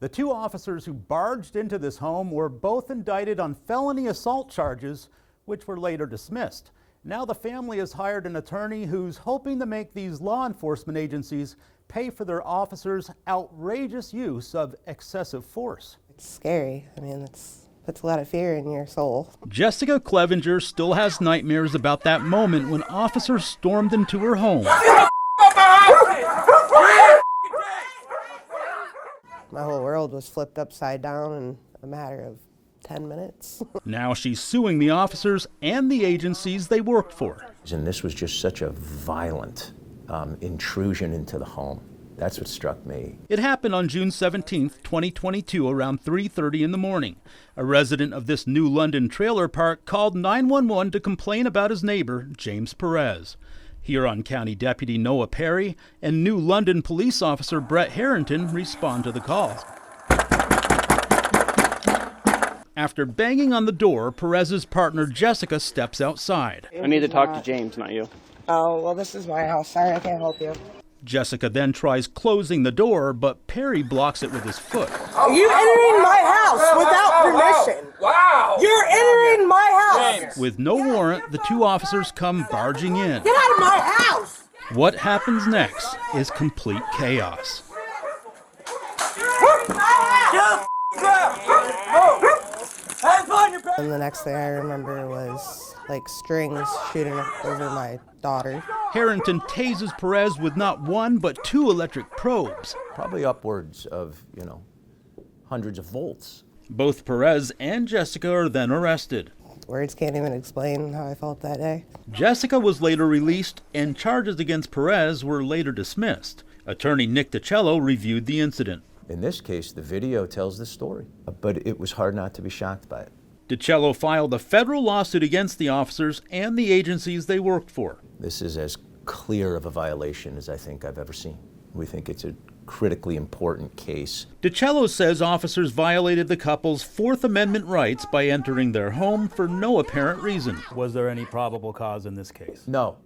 The two officers who barged into this home were both indicted on felony assault charges, which were later dismissed. Now the family has hired an attorney who's hoping to make these law enforcement agencies pay for their officers' outrageous use of excessive force. It's scary. I mean, it puts a lot of fear in your soul. Jessica Clevenger still has nightmares about that moment when officers stormed into her home. My whole world was flipped upside down in a matter of 10 minutes. Now she's suing the officers and the agencies they worked for. And this was just such a violent intrusion into the home. That's what struck me. It happened on June 17th, 2022, around 3:30 in the morning. A resident of this New London trailer park called 911 to complain about his neighbor, James Perez. Huron County Deputy Noah Perry and New London Police Officer Brett Harrington respond to the call. After banging on the door, Perez's partner Jessica steps outside. I need to talk to James, not you. Oh, well, this is my house. Sorry, I can't help you. Jessica then tries closing the door, but Perry blocks it with his foot. Are you entering my house without permission? Wow! You're entering my house! James. With no warrant, the two officers come barging in. Get out of my house! What happens next is complete chaos. And the next thing I remember was like strings shooting over my daughter. Harrington tases Perez with not one but two electric probes. Probably upwards of, hundreds of volts. Both Perez and Jessica are then arrested. Words can't even explain how I felt that day. Jessica was later released, and charges against Perez were later dismissed. Attorney Nick DiCello reviewed the incident. In this case, the video tells the story, but it was hard not to be shocked by it. DiCello filed a federal lawsuit against the officers and the agencies they worked for. This is as clear of a violation as I think I've ever seen. We think it's a critically important case. DiCello says officers violated the couple's Fourth Amendment rights by entering their home for no apparent reason. Was there any probable cause in this case? No,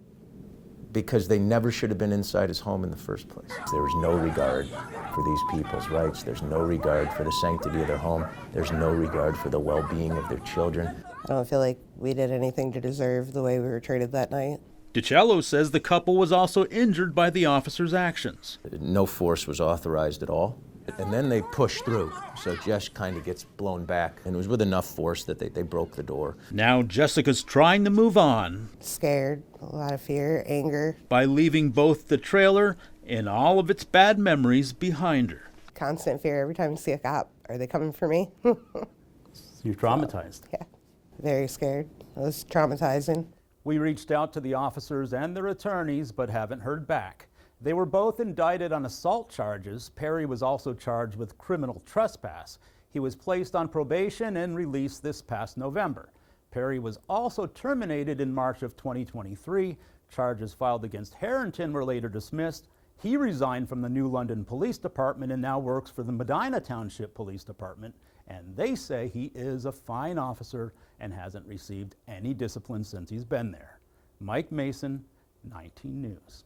because they never should have been inside his home in the first place. There was no regard for these people's rights. There's no regard for the sanctity of their home. There's no regard for the well-being of their children. I don't feel like we did anything to deserve the way we were treated that night. DiCello says the couple was also injured by the officers' actions. No force was authorized at all. And then they pushed through, so Jess kind of gets blown back. And it was with enough force that they broke the door. Now Jessica's trying to move on. Scared, a lot of fear, anger. By leaving both the trailer and all of its bad memories behind her. Constant fear every time you see a cop. Are they coming for me? You're traumatized. Yeah, very scared. It was traumatizing. We reached out to the officers and their attorneys, but haven't heard back. They were both indicted on assault charges. Perry was also charged with criminal trespass. He was placed on probation and released this past November. Perry was also terminated in March of 2023. Charges filed against Harrington were later dismissed. He resigned from the New London Police Department and now works for the Medina Township Police Department. And they say he is a fine officer and hasn't received any discipline since he's been there. Mike Mason, 19 News.